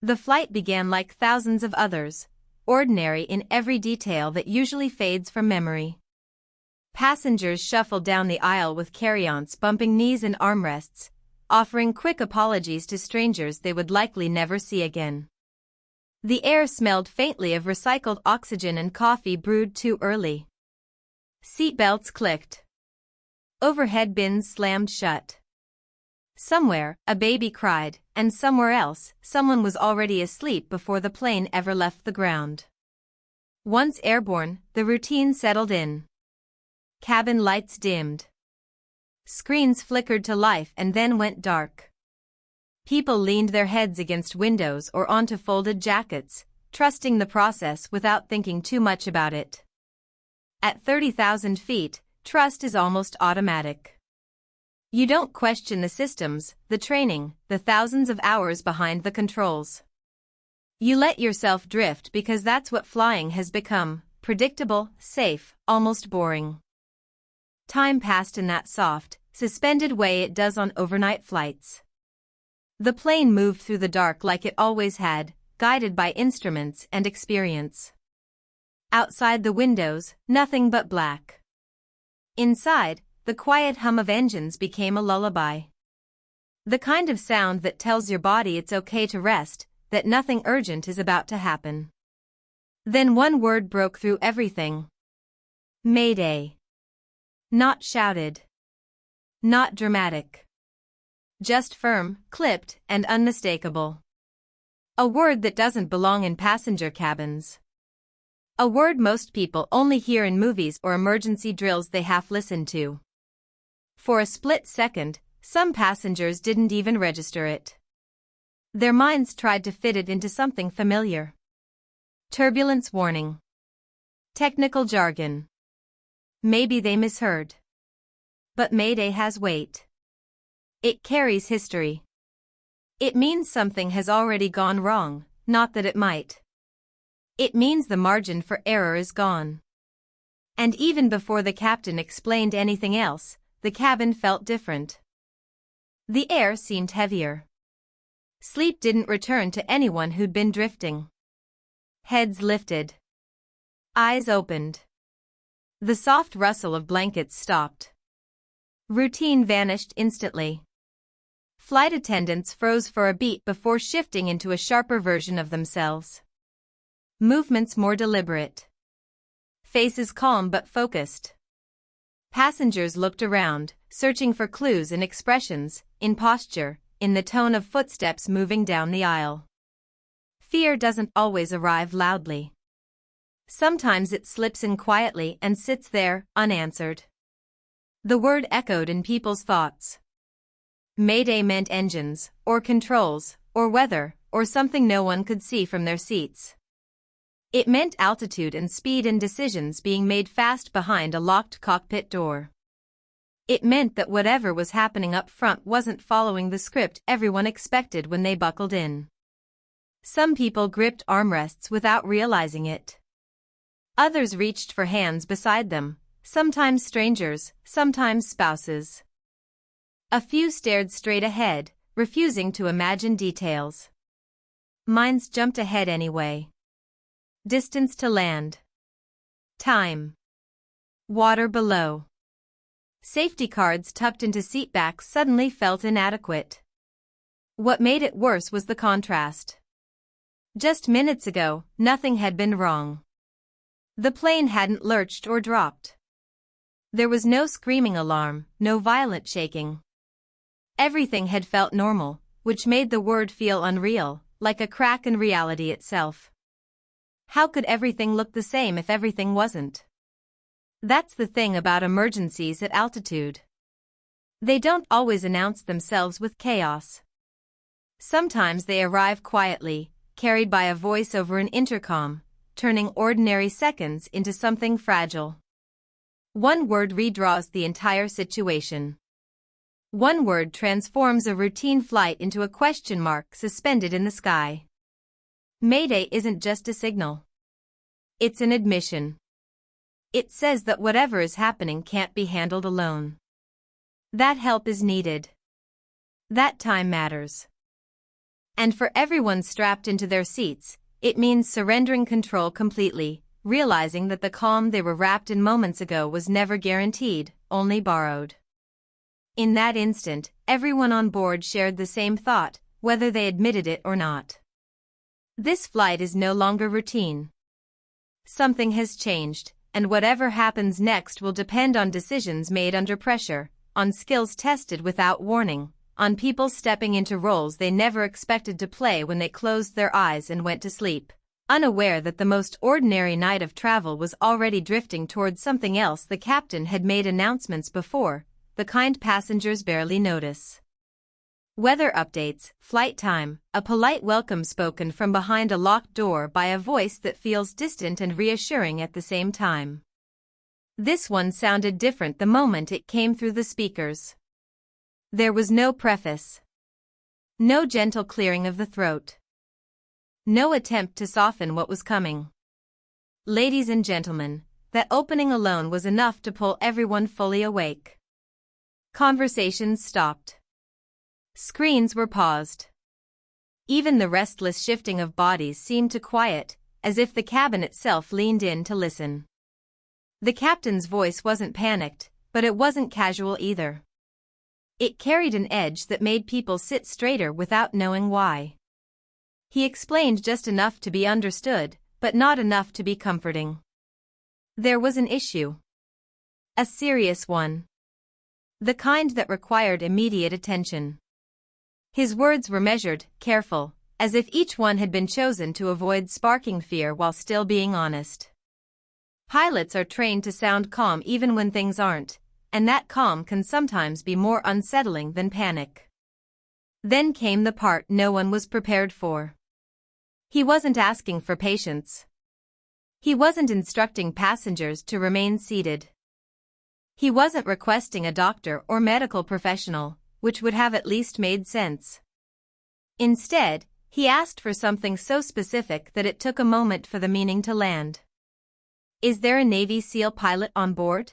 The flight began like thousands of others, ordinary in every detail that usually fades from memory. Passengers shuffled down the aisle with carry-ons bumping knees and armrests, offering quick apologies to strangers they would likely never see again. The air smelled faintly of recycled oxygen and coffee brewed too early. Seat belts clicked. Overhead bins slammed shut. Somewhere, a baby cried, and somewhere else, someone was already asleep before the plane ever left the ground. Once airborne, the routine settled in. Cabin lights dimmed. Screens flickered to life and then went dark. People leaned their heads against windows or onto folded jackets, trusting the process without thinking too much about it. At 30,000 feet, trust is almost automatic. You don't question the systems, the training, the thousands of hours behind the controls. You let yourself drift because that's what flying has become: predictable, safe, almost boring. Time passed in that soft, suspended way it does on overnight flights. The plane moved through the dark like it always had, guided by instruments and experience. Outside the windows, nothing but black. Inside, the quiet hum of engines became a lullaby. The kind of sound that tells your body it's okay to rest, that nothing urgent is about to happen. Then one word broke through everything. Mayday. Not shouted. Not dramatic. Just firm, clipped, and unmistakable. A word that doesn't belong in passenger cabins. A word most people only hear in movies or emergency drills they half listen to. For a split second, some passengers didn't even register it. Their minds tried to fit it into something familiar. Turbulence warning. Technical jargon. Maybe they misheard. But Mayday has weight. It carries history. It means something has already gone wrong, not that it might. It means the margin for error is gone. And even before the captain explained anything else, the cabin felt different. The air seemed heavier. Sleep didn't return to anyone who'd been drifting. Heads lifted. Eyes opened. The soft rustle of blankets stopped. Routine vanished instantly. Flight attendants froze for a beat before shifting into a sharper version of themselves. Movements more deliberate. Faces calm but focused. Passengers looked around, searching for clues in expressions, in posture, in the tone of footsteps moving down the aisle. Fear doesn't always arrive loudly. Sometimes it slips in quietly and sits there, unanswered. The word echoed in people's thoughts. Mayday meant engines, or controls, or weather, or something no one could see from their seats. It meant altitude and speed and decisions being made fast behind a locked cockpit door. It meant that whatever was happening up front wasn't following the script everyone expected when they buckled in. Some people gripped armrests without realizing it. Others reached for hands beside them, sometimes strangers, sometimes spouses. A few stared straight ahead, refusing to imagine details. Minds jumped ahead anyway. Distance to land. Time. Water below. Safety cards tucked into seatbacks suddenly felt inadequate. What made it worse was the contrast. Just minutes ago, nothing had been wrong. The plane hadn't lurched or dropped. There was no screaming alarm, no violent shaking. Everything had felt normal, which made the word feel unreal, like a crack in reality itself. How could everything look the same if everything wasn't? That's the thing about emergencies at altitude. They don't always announce themselves with chaos. Sometimes they arrive quietly, carried by a voice over an intercom, turning ordinary seconds into something fragile. One word redraws the entire situation. One word transforms a routine flight into a question mark suspended in the sky. Mayday isn't just a signal. It's an admission. It says that whatever is happening can't be handled alone. That help is needed. That time matters. And for everyone strapped into their seats, it means surrendering control completely, realizing that the calm they were wrapped in moments ago was never guaranteed, only borrowed. In that instant, everyone on board shared the same thought, whether they admitted it or not. This flight is no longer routine. Something has changed, and whatever happens next will depend on decisions made under pressure, on skills tested without warning, on people stepping into roles they never expected to play when they closed their eyes and went to sleep, unaware that the most ordinary night of travel was already drifting towards something else. The captain had made announcements before, the kind passengers barely notice. Weather updates, flight time, a polite welcome spoken from behind a locked door by a voice that feels distant and reassuring at the same time. This one sounded different the moment it came through the speakers. There was no preface. No gentle clearing of the throat. No attempt to soften what was coming. Ladies and gentlemen, that opening alone was enough to pull everyone fully awake. Conversations stopped. Screens were paused. Even the restless shifting of bodies seemed to quiet, as if the cabin itself leaned in to listen. The captain's voice wasn't panicked, but it wasn't casual either. It carried an edge that made people sit straighter without knowing why. He explained just enough to be understood, but not enough to be comforting. There was an issue. A serious one. The kind that required immediate attention. His words were measured, careful, as if each one had been chosen to avoid sparking fear while still being honest. Pilots are trained to sound calm even when things aren't, and that calm can sometimes be more unsettling than panic. Then came the part no one was prepared for. He wasn't asking for patience. He wasn't instructing passengers to remain seated. He wasn't requesting a doctor or medical professional, which would have at least made sense. Instead, he asked for something so specific that it took a moment for the meaning to land. Is there a Navy SEAL pilot on board?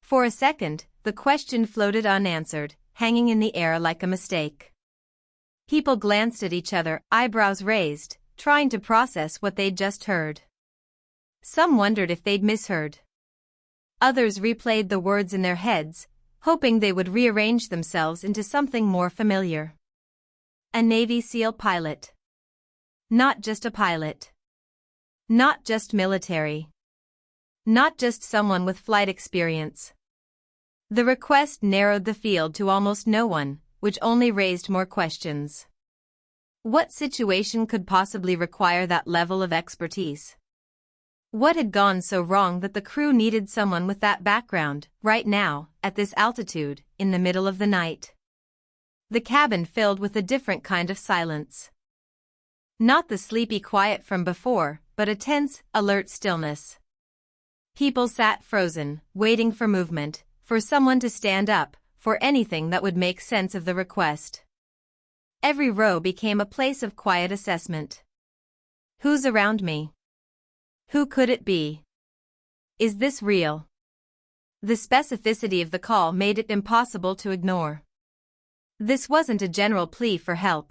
For a second, the question floated unanswered, hanging in the air like a mistake. People glanced at each other, eyebrows raised, trying to process what they'd just heard. Some wondered if they'd misheard. Others replayed the words in their heads, hoping they would rearrange themselves into something more familiar. A Navy SEAL pilot. Not just a pilot. Not just military. Not just someone with flight experience. The request narrowed the field to almost no one, which only raised more questions. What situation could possibly require that level of expertise? What had gone so wrong that the crew needed someone with that background, right now, at this altitude, in the middle of the night? The cabin filled with a different kind of silence. Not the sleepy quiet from before, but a tense, alert stillness. People sat frozen, waiting for movement, for someone to stand up, for anything that would make sense of the request. Every row became a place of quiet assessment. Who's around me? Who could it be? Is this real? The specificity of the call made it impossible to ignore. This wasn't a general plea for help.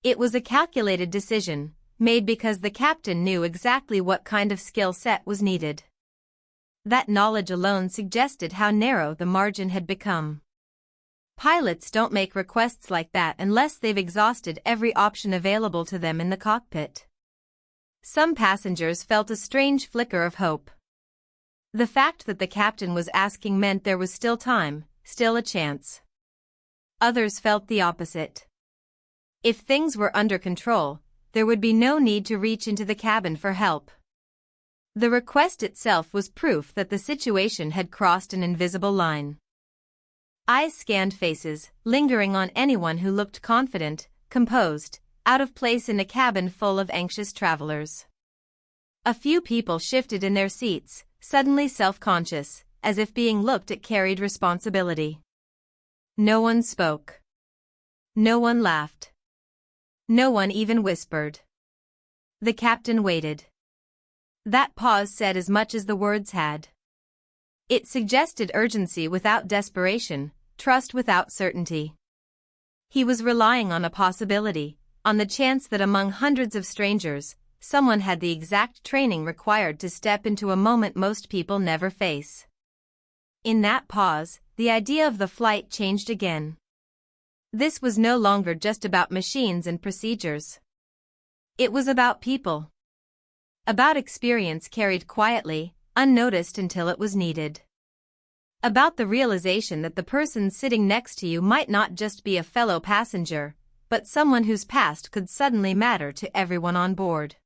It was a calculated decision, made because the captain knew exactly what kind of skill set was needed. That knowledge alone suggested how narrow the margin had become. Pilots don't make requests like that unless they've exhausted every option available to them in the cockpit. Some passengers felt a strange flicker of hope. The fact that the captain was asking meant there was still time, still a chance. Others felt the opposite. If things were under control, there would be no need to reach into the cabin for help. The request itself was proof that the situation had crossed an invisible line. Eyes scanned faces, lingering on anyone who looked confident, composed, out of place in a cabin full of anxious travelers. A few people shifted in their seats, suddenly self-conscious, as if being looked at carried responsibility. No one spoke. No one laughed. No one even whispered. The captain waited. That pause said as much as the words had. It suggested urgency without desperation, trust without certainty. He was relying on a possibility, on the chance that among hundreds of strangers, someone had the exact training required to step into a moment most people never face. In that pause, the idea of the flight changed again. This was no longer just about machines and procedures. It was about people. About experience carried quietly, unnoticed until it was needed. About the realization that the person sitting next to you might not just be a fellow passenger, but someone whose past could suddenly matter to everyone on board.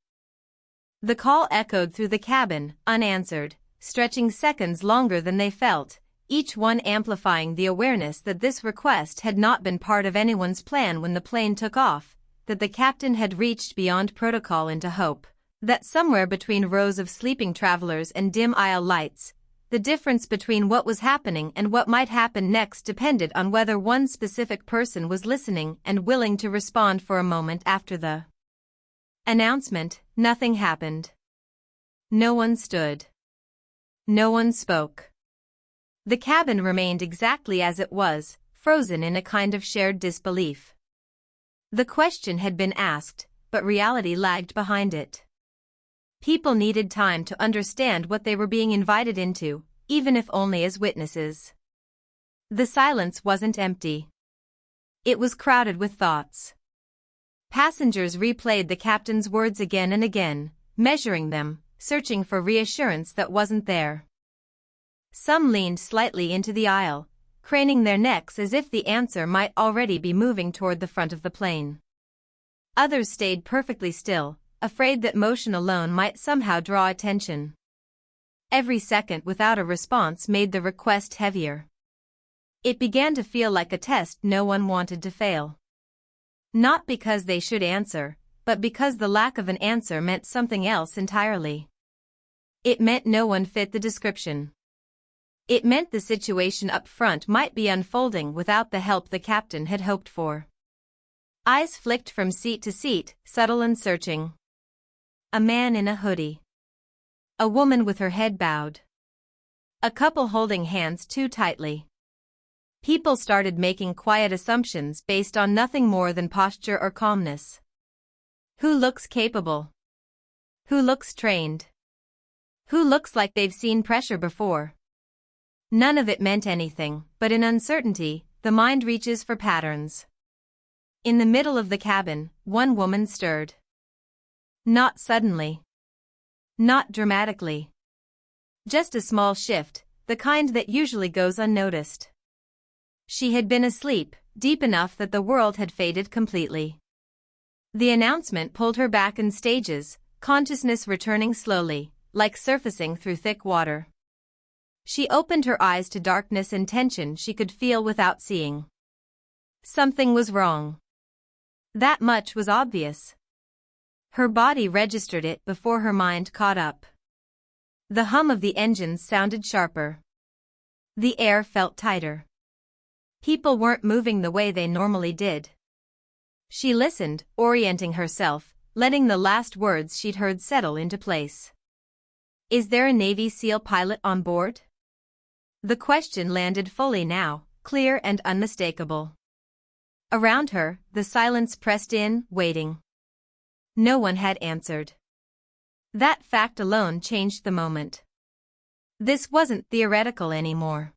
The call echoed through the cabin, unanswered, stretching seconds longer than they felt, each one amplifying the awareness that this request had not been part of anyone's plan when the plane took off, that the captain had reached beyond protocol into hope, that somewhere between rows of sleeping travelers and dim aisle lights, the difference between what was happening and what might happen next depended on whether one specific person was listening and willing to respond. For a moment after the announcement, nothing happened. No one stood. No one spoke. The cabin remained exactly as it was, frozen in a kind of shared disbelief. The question had been asked, but reality lagged behind it. People needed time to understand what they were being invited into, even if only as witnesses. The silence wasn't empty. It was crowded with thoughts. Passengers replayed the captain's words again and again, measuring them, searching for reassurance that wasn't there. Some leaned slightly into the aisle, craning their necks as if the answer might already be moving toward the front of the plane. Others stayed perfectly still, afraid that motion alone might somehow draw attention. Every second without a response made the request heavier. It began to feel like a test no one wanted to fail. Not because they should answer, but because the lack of an answer meant something else entirely. It meant no one fit the description. It meant the situation up front might be unfolding without the help the captain had hoped for. Eyes flicked from seat to seat, subtle and searching. A man in a hoodie. A woman with her head bowed. A couple holding hands too tightly. People started making quiet assumptions based on nothing more than posture or calmness. Who looks capable? Who looks trained? Who looks like they've seen pressure before? None of it meant anything, but in uncertainty, the mind reaches for patterns. In the middle of the cabin, one woman stirred. Not suddenly. Not dramatically. Just a small shift, the kind that usually goes unnoticed. She had been asleep, deep enough that the world had faded completely. The announcement pulled her back in stages, consciousness returning slowly, like surfacing through thick water. She opened her eyes to darkness and tension she could feel without seeing. Something was wrong. That much was obvious. Her body registered it before her mind caught up. The hum of the engines sounded sharper. The air felt tighter. People weren't moving the way they normally did. She listened, orienting herself, letting the last words she'd heard settle into place. Is there a Navy SEAL pilot on board? The question landed fully now, clear and unmistakable. Around her, the silence pressed in, waiting. No one had answered. That fact alone changed the moment. This wasn't theoretical anymore.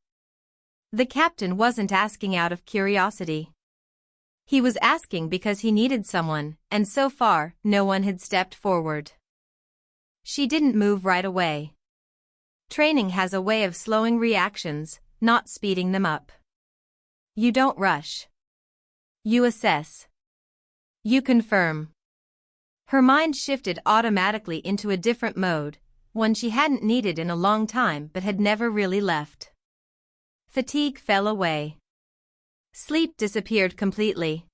The captain wasn't asking out of curiosity. He was asking because he needed someone, and so far, no one had stepped forward. She didn't move right away. Training has a way of slowing reactions, not speeding them up. You don't rush. You assess. You confirm. Her mind shifted automatically into a different mode, one she hadn't needed in a long time but had never really left. Fatigue fell away. Sleep disappeared completely.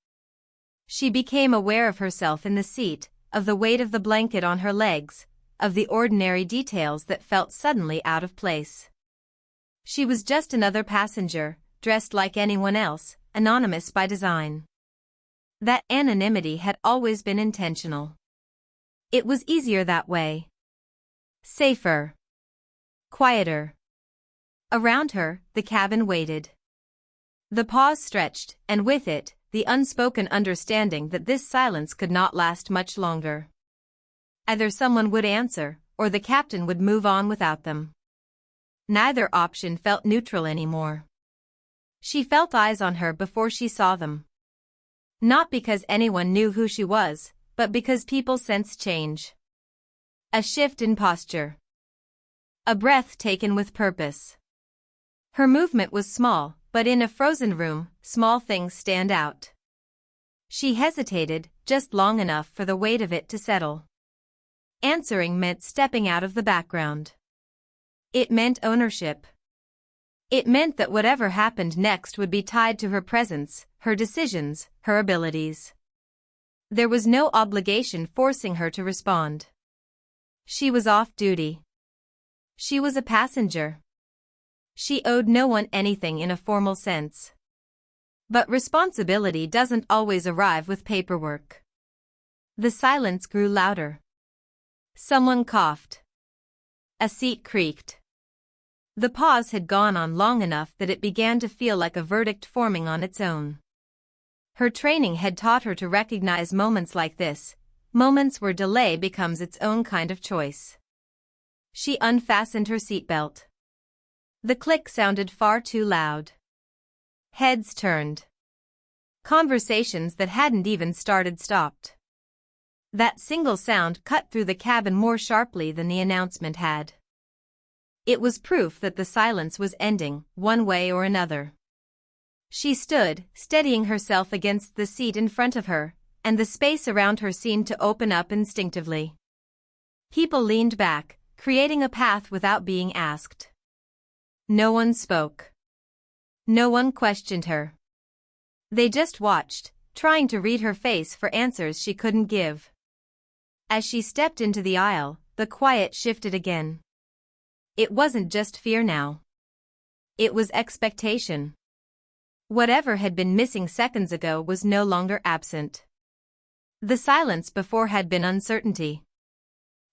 She became aware of herself in the seat, of the weight of the blanket on her legs, of the ordinary details that felt suddenly out of place. She was just another passenger, dressed like anyone else, anonymous by design. That anonymity had always been intentional. It was easier that way. Safer. Quieter. Around her, the cabin waited. The pause stretched, and with it, the unspoken understanding that this silence could not last much longer. Either someone would answer, or the captain would move on without them. Neither option felt neutral anymore. She felt eyes on her before she saw them. Not because anyone knew who she was, but because people sense change. A shift in posture. A breath taken with purpose. Her movement was small, but in a frozen room, small things stand out. She hesitated, just long enough for the weight of it to settle. Answering meant stepping out of the background. It meant ownership. It meant that whatever happened next would be tied to her presence, her decisions, her abilities. There was no obligation forcing her to respond. She was off duty. She was a passenger. She owed no one anything in a formal sense. But responsibility doesn't always arrive with paperwork. The silence grew louder. Someone coughed. A seat creaked. The pause had gone on long enough that it began to feel like a verdict forming on its own. Her training had taught her to recognize moments like this, moments where delay becomes its own kind of choice. She unfastened her seatbelt. The click sounded far too loud. Heads turned. Conversations that hadn't even started stopped. That single sound cut through the cabin more sharply than the announcement had. It was proof that the silence was ending, one way or another. She stood, steadying herself against the seat in front of her, and the space around her seemed to open up instinctively. People leaned back, creating a path without being asked. No one spoke. No one questioned her. They just watched, trying to read her face for answers she couldn't give. As she stepped into the aisle, the quiet shifted again. It wasn't just fear now. It was expectation. Whatever had been missing seconds ago was no longer absent. The silence before had been uncertainty.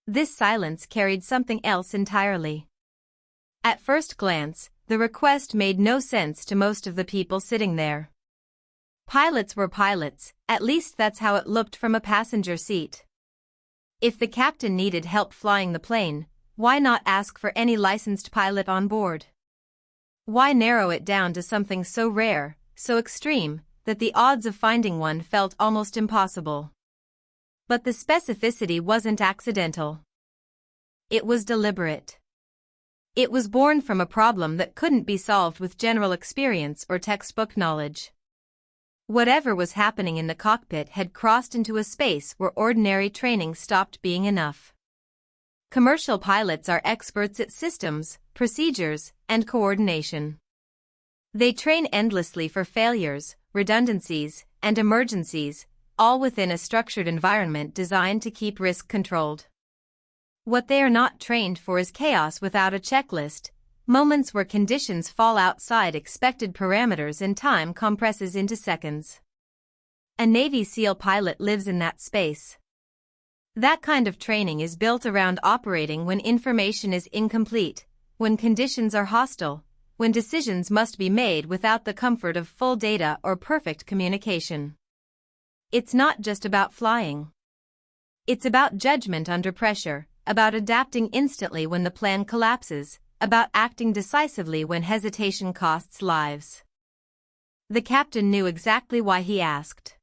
This silence carried something else entirely. At first glance, the request made no sense to most of the people sitting there. Pilots were pilots, at least that's how it looked from a passenger seat. If the captain needed help flying the plane, why not ask for any licensed pilot on board? Why narrow it down to something so rare, so extreme, that the odds of finding one felt almost impossible? But the specificity wasn't accidental. It was deliberate. It was born from a problem that couldn't be solved with general experience or textbook knowledge. Whatever was happening in the cockpit had crossed into a space where ordinary training stopped being enough. Commercial pilots are experts at systems, procedures, and coordination. They train endlessly for failures, redundancies, and emergencies, all within a structured environment designed to keep risk controlled. What they are not trained for is chaos without a checklist, moments where conditions fall outside expected parameters and time compresses into seconds. A Navy SEAL pilot lives in that space. That kind of training is built around operating when information is incomplete, when conditions are hostile, when decisions must be made without the comfort of full data or perfect communication. It's not just about flying. It's about judgment under pressure, about adapting instantly when the plan collapses, about acting decisively when hesitation costs lives. The captain knew exactly why he asked.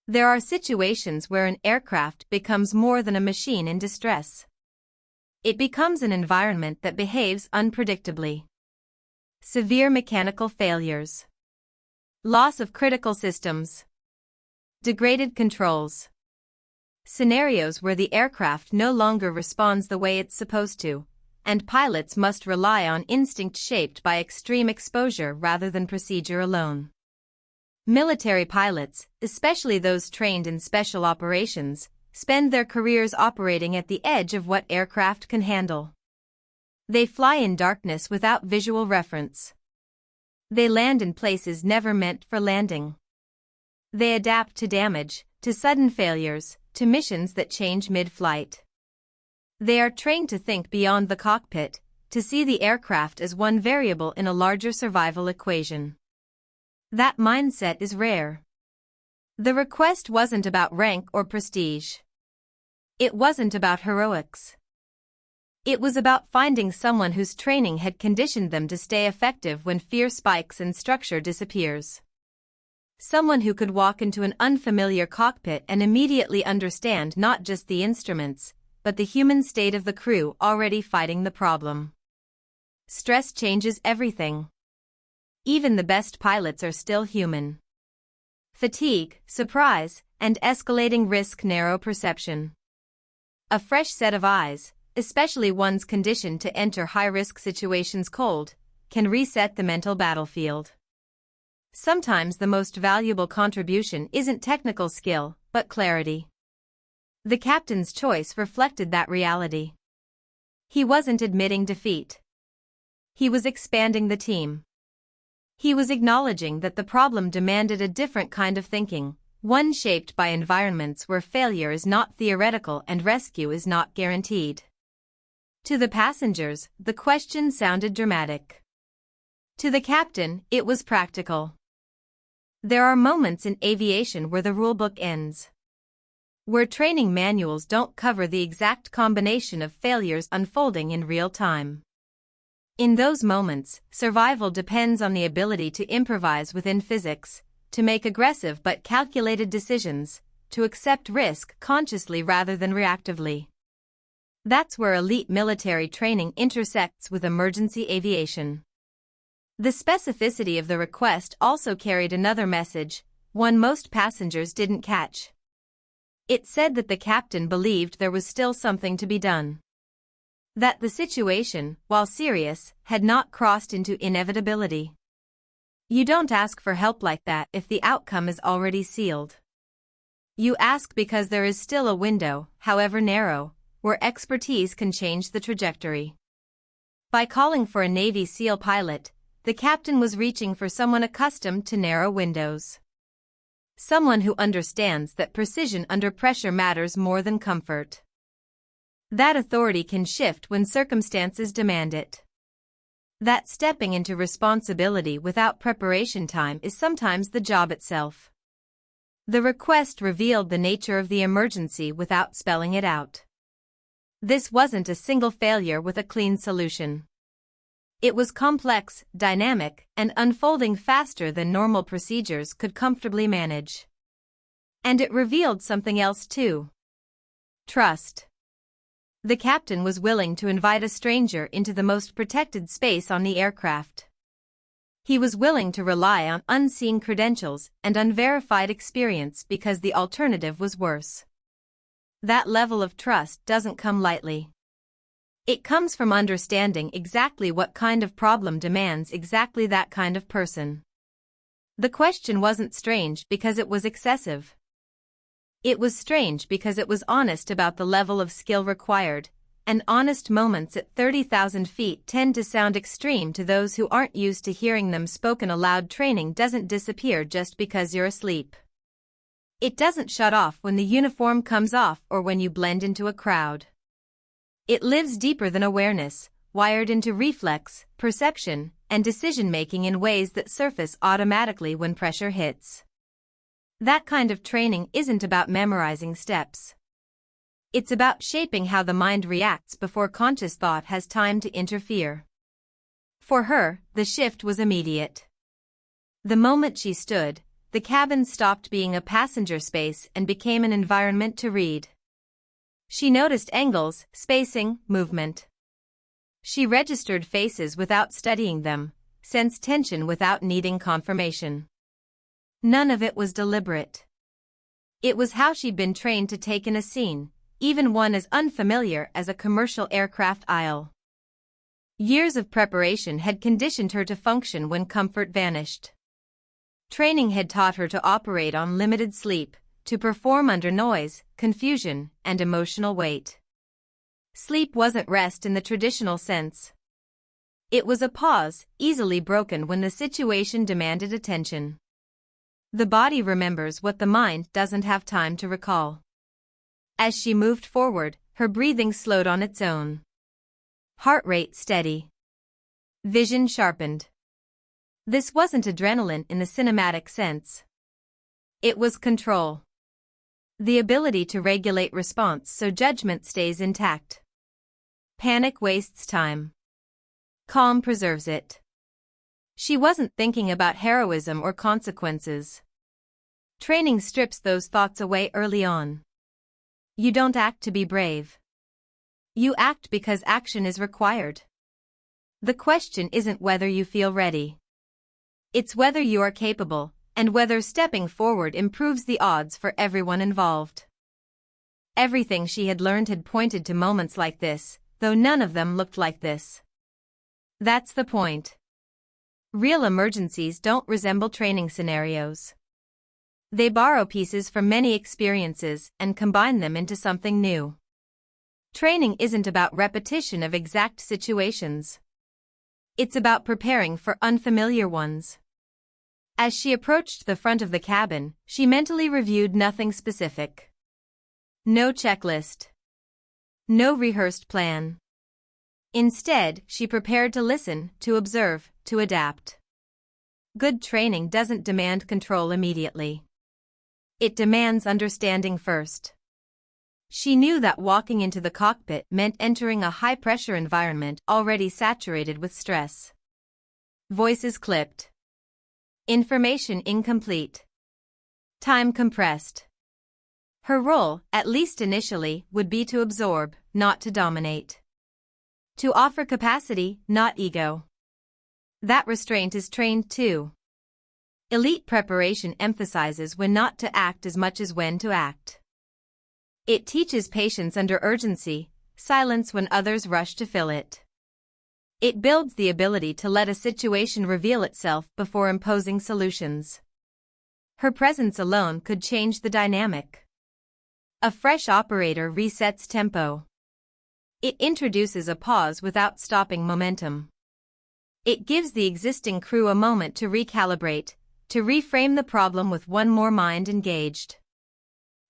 There are situations where an aircraft becomes more than a machine in distress. It becomes an environment that behaves unpredictably. Severe mechanical failures. Loss of critical systems. Degraded controls. Scenarios where the aircraft no longer responds the way it's supposed to, and pilots must rely on instinct shaped by extreme exposure rather than procedure alone. Military pilots, especially those trained in special operations, spend their careers operating at the edge of what aircraft can handle. They fly in darkness without visual reference. They land in places never meant for landing. They adapt to damage, to sudden failures, to missions that change mid-flight. They are trained to think beyond the cockpit, to see the aircraft as one variable in a larger survival equation. That mindset is rare. The request wasn't about rank or prestige. It wasn't about heroics. It was about finding someone whose training had conditioned them to stay effective when fear spikes and structure disappears. Someone who could walk into an unfamiliar cockpit and immediately understand not just the instruments, but the human state of the crew already fighting the problem. Stress changes everything. Even the best pilots are still human. Fatigue, surprise, and escalating risk narrow perception. A fresh set of eyes, especially ones conditioned to enter high-risk situations cold, can reset the mental battlefield. Sometimes the most valuable contribution isn't technical skill, but clarity. The captain's choice reflected that reality. He wasn't admitting defeat. He was expanding the team. He was acknowledging that the problem demanded a different kind of thinking, one shaped by environments where failure is not theoretical and rescue is not guaranteed. To the passengers, the question sounded dramatic. To the captain, it was practical. There are moments in aviation where the rulebook ends. Where training manuals don't cover the exact combination of failures unfolding in real time. In those moments, survival depends on the ability to improvise within physics, to make aggressive but calculated decisions, to accept risk consciously rather than reactively. That's where elite military training intersects with emergency aviation. The specificity of the request also carried another message, one most passengers didn't catch. It said that the captain believed there was still something to be done. That the situation, while serious, had not crossed into inevitability. You don't ask for help like that if the outcome is already sealed. You ask because there is still a window, however narrow, where expertise can change the trajectory. By calling for a Navy SEAL pilot, the captain was reaching for someone accustomed to narrow windows. Someone who understands that precision under pressure matters more than comfort. That authority can shift when circumstances demand it. That stepping into responsibility without preparation time is sometimes the job itself. The request revealed the nature of the emergency without spelling it out. This wasn't a single failure with a clean solution. It was complex, dynamic, and unfolding faster than normal procedures could comfortably manage. And it revealed something else too. Trust. The captain was willing to invite a stranger into the most protected space on the aircraft. He was willing to rely on unseen credentials and unverified experience because the alternative was worse. That level of trust doesn't come lightly. It comes from understanding exactly what kind of problem demands exactly that kind of person. The question wasn't strange because it was excessive. It was strange because it was honest about the level of skill required, and honest moments at 30,000 feet tend to sound extreme to those who aren't used to hearing them spoken aloud. Training doesn't disappear just because you're asleep. It doesn't shut off when the uniform comes off or when you blend into a crowd. It lives deeper than awareness, wired into reflex, perception, and decision-making in ways that surface automatically when pressure hits. That kind of training isn't about memorizing steps. It's about shaping how the mind reacts before conscious thought has time to interfere. For her, the shift was immediate. The moment she stood, the cabin stopped being a passenger space and became an environment to read. She noticed angles, spacing, movement. She registered faces without studying them, sensed tension without needing confirmation. None of it was deliberate. It was how she'd been trained to take in a scene, even one as unfamiliar as a commercial aircraft aisle. Years of preparation had conditioned her to function when comfort vanished. Training had taught her to operate on limited sleep, to perform under noise, confusion, and emotional weight. Sleep wasn't rest in the traditional sense. It was a pause, easily broken when the situation demanded attention. The body remembers what the mind doesn't have time to recall. As she moved forward, her breathing slowed on its own. Heart rate steady. Vision sharpened. This wasn't adrenaline in the cinematic sense. It was control. The ability to regulate response so judgment stays intact. Panic wastes time. Calm preserves it. She wasn't thinking about heroism or consequences. Training strips those thoughts away early on. You don't act to be brave. You act because action is required. The question isn't whether you feel ready. It's whether you are capable, and whether stepping forward improves the odds for everyone involved. Everything she had learned had pointed to moments like this, though none of them looked like this. That's the point. Real emergencies don't resemble training scenarios. They borrow pieces from many experiences and combine them into something new. Training isn't about repetition of exact situations. It's about preparing for unfamiliar ones. As she approached the front of the cabin, she mentally reviewed nothing specific. No checklist. No rehearsed plan. Instead, she prepared to listen, to observe, to adapt. Good training doesn't demand control immediately. It demands understanding first. She knew that walking into the cockpit meant entering a high-pressure environment already saturated with stress. Voices clipped. Information incomplete. Time compressed. Her role, at least initially, would be to absorb, not to dominate. To offer capacity, not ego. That restraint is trained too. Elite preparation emphasizes when not to act as much as when to act. It teaches patience under urgency, silence when others rush to fill it. It builds the ability to let a situation reveal itself before imposing solutions. Her presence alone could change the dynamic. A fresh operator resets tempo. It introduces a pause without stopping momentum. It gives the existing crew a moment to recalibrate, to reframe the problem with one more mind engaged.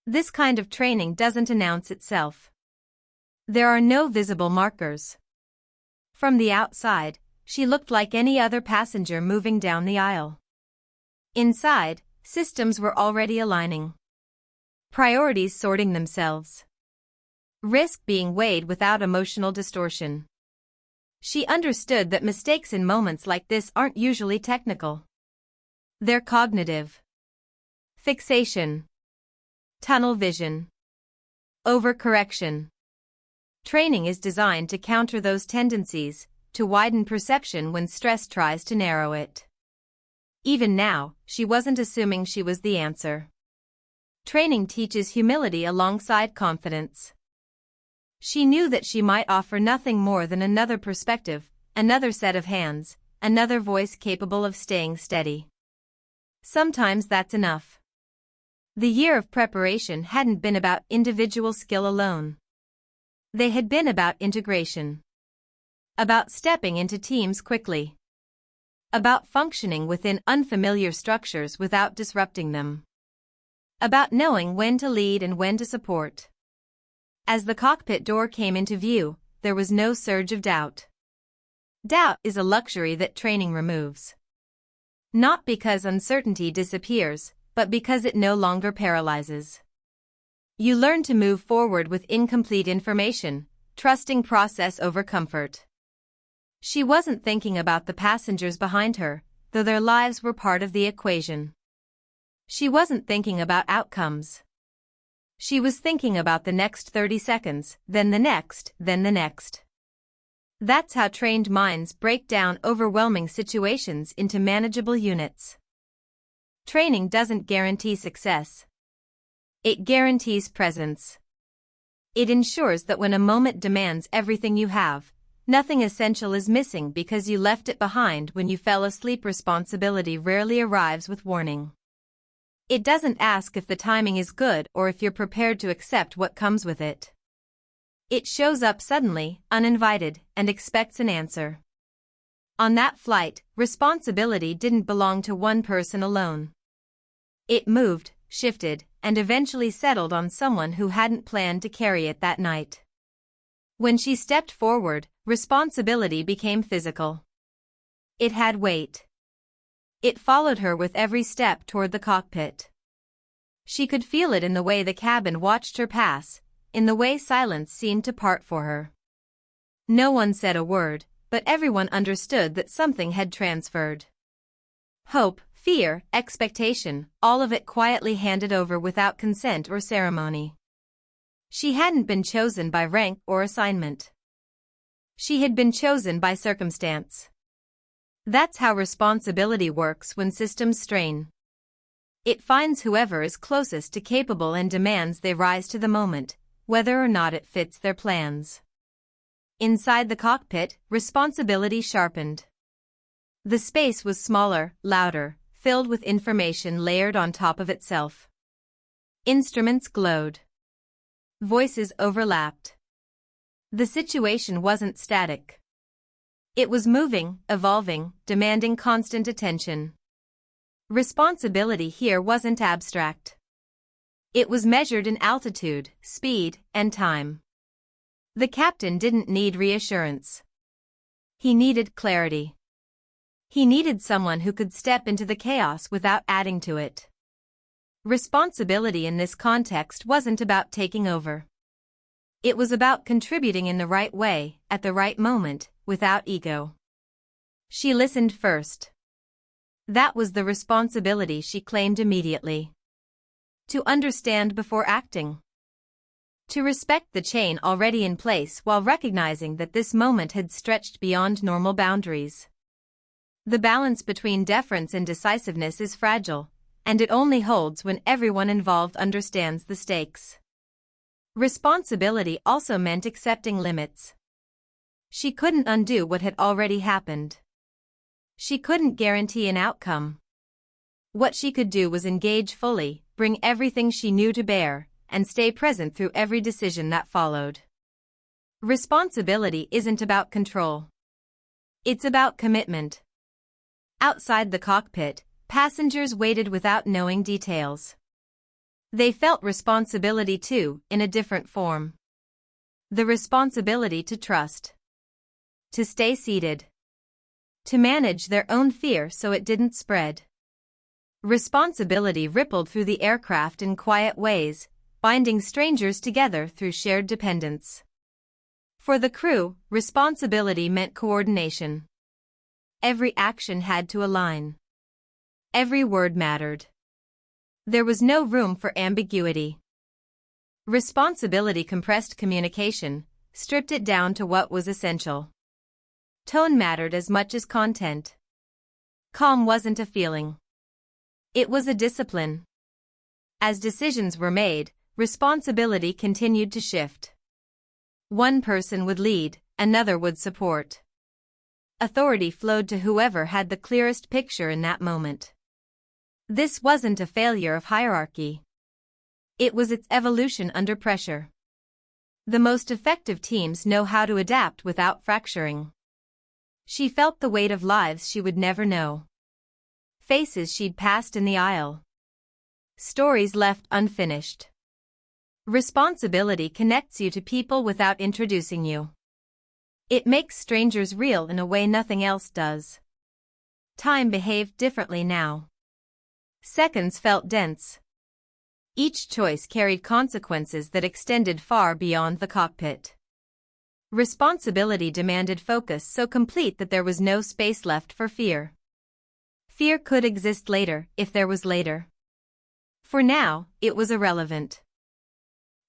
This kind of training doesn't announce itself. There are no visible markers. From the outside, she looked like any other passenger moving down the aisle. Inside, systems were already aligning. Priorities sorting themselves. Risk being weighed without emotional distortion. She understood that mistakes in moments like this aren't usually technical. They're cognitive. Fixation. Tunnel vision. Overcorrection. Training is designed to counter those tendencies, to widen perception when stress tries to narrow it. Even now, she wasn't assuming she was the answer. Training teaches humility alongside confidence. She knew that she might offer nothing more than another perspective, another set of hands, another voice capable of staying steady. Sometimes that's enough. The year of preparation hadn't been about individual skill alone. They had been about integration. About stepping into teams quickly. About functioning within unfamiliar structures without disrupting them. About knowing when to lead and when to support. As the cockpit door came into view, there was no surge of doubt. Doubt is a luxury that training removes. Not because uncertainty disappears, but because it no longer paralyzes. You learn to move forward with incomplete information, trusting process over comfort. She wasn't thinking about the passengers behind her, though their lives were part of the equation. She wasn't thinking about outcomes. She was thinking about the next 30 seconds, then the next, then the next. That's how trained minds break down overwhelming situations into manageable units. Training doesn't guarantee success. It guarantees presence. It ensures that when a moment demands everything you have, nothing essential is missing because you left it behind when you fell asleep. Responsibility rarely arrives with warning. It doesn't ask if the timing is good or if you're prepared to accept what comes with it. It shows up suddenly, uninvited, and expects an answer. On that flight, responsibility didn't belong to one person alone. It moved, shifted, and eventually settled on someone who hadn't planned to carry it that night. When she stepped forward, responsibility became physical. It had weight. It followed her with every step toward the cockpit. She could feel it in the way the cabin watched her pass, in the way silence seemed to part for her. No one said a word, but everyone understood that something had transferred. Hope, fear, expectation, all of it quietly handed over without consent or ceremony. She hadn't been chosen by rank or assignment. She had been chosen by circumstance. That's how responsibility works when systems strain. It finds whoever is closest to capable and demands they rise to the moment, whether or not it fits their plans. Inside the cockpit, responsibility sharpened. The space was smaller, louder, filled with information layered on top of itself. Instruments glowed. Voices overlapped. The situation wasn't static. It was moving, evolving, demanding constant attention. Responsibility here wasn't abstract. It was measured in altitude, speed, and time. The captain didn't need reassurance. He needed clarity. He needed someone who could step into the chaos without adding to it. Responsibility in this context wasn't about taking over. It was about contributing in the right way, at the right moment, without ego. She listened first. That was the responsibility she claimed immediately. To understand before acting. To respect the chain already in place while recognizing that this moment had stretched beyond normal boundaries. The balance between deference and decisiveness is fragile, and it only holds when everyone involved understands the stakes. Responsibility also meant accepting limits. She couldn't undo what had already happened. She couldn't guarantee an outcome. What she could do was engage fully, bring everything she knew to bear, and stay present through every decision that followed. Responsibility isn't about control. It's about commitment. Outside the cockpit, passengers waited without knowing details. They felt responsibility too, in a different form. The responsibility to trust. To stay seated. To manage their own fear so it didn't spread. Responsibility rippled through the aircraft in quiet ways, binding strangers together through shared dependence. For the crew, responsibility meant coordination. Every action had to align. Every word mattered. There was no room for ambiguity. Responsibility compressed communication, stripped it down to what was essential. Tone mattered as much as content. Calm wasn't a feeling. It was a discipline. As decisions were made, responsibility continued to shift. One person would lead, another would support. Authority flowed to whoever had the clearest picture in that moment. This wasn't a failure of hierarchy. It was its evolution under pressure. The most effective teams know how to adapt without fracturing. She felt the weight of lives she would never know. Faces she'd passed in the aisle. Stories left unfinished. Responsibility connects you to people without introducing you. It makes strangers real in a way nothing else does. Time behaved differently now. Seconds felt dense. Each choice carried consequences that extended far beyond the cockpit. Responsibility demanded focus so complete that there was no space left for fear. Fear could exist later, if there was later. For now, it was irrelevant.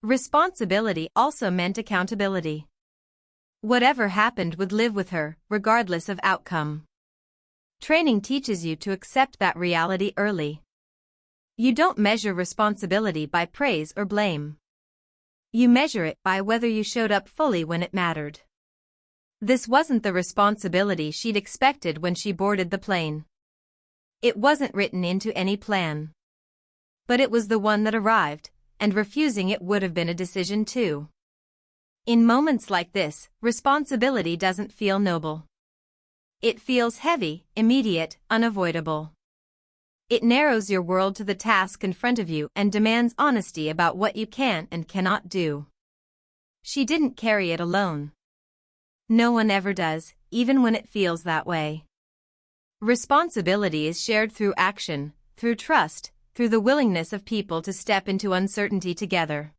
Responsibility also meant accountability. Whatever happened would live with her, regardless of outcome. Training teaches you to accept that reality early. You don't measure responsibility by praise or blame. You measure it by whether you showed up fully when it mattered. This wasn't the responsibility she'd expected when she boarded the plane. It wasn't written into any plan. But it was the one that arrived, and refusing it would have been a decision too. In moments like this, responsibility doesn't feel noble. It feels heavy, immediate, unavoidable. It narrows your world to the task in front of you and demands honesty about what you can and cannot do. She didn't carry it alone. No one ever does, even when it feels that way. Responsibility is shared through action, through trust, through the willingness of people to step into uncertainty together.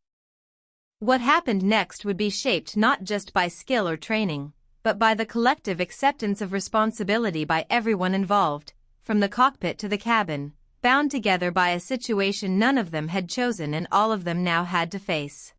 What happened next would be shaped not just by skill or training, but by the collective acceptance of responsibility by everyone involved, from the cockpit to the cabin, bound together by a situation none of them had chosen and all of them now had to face.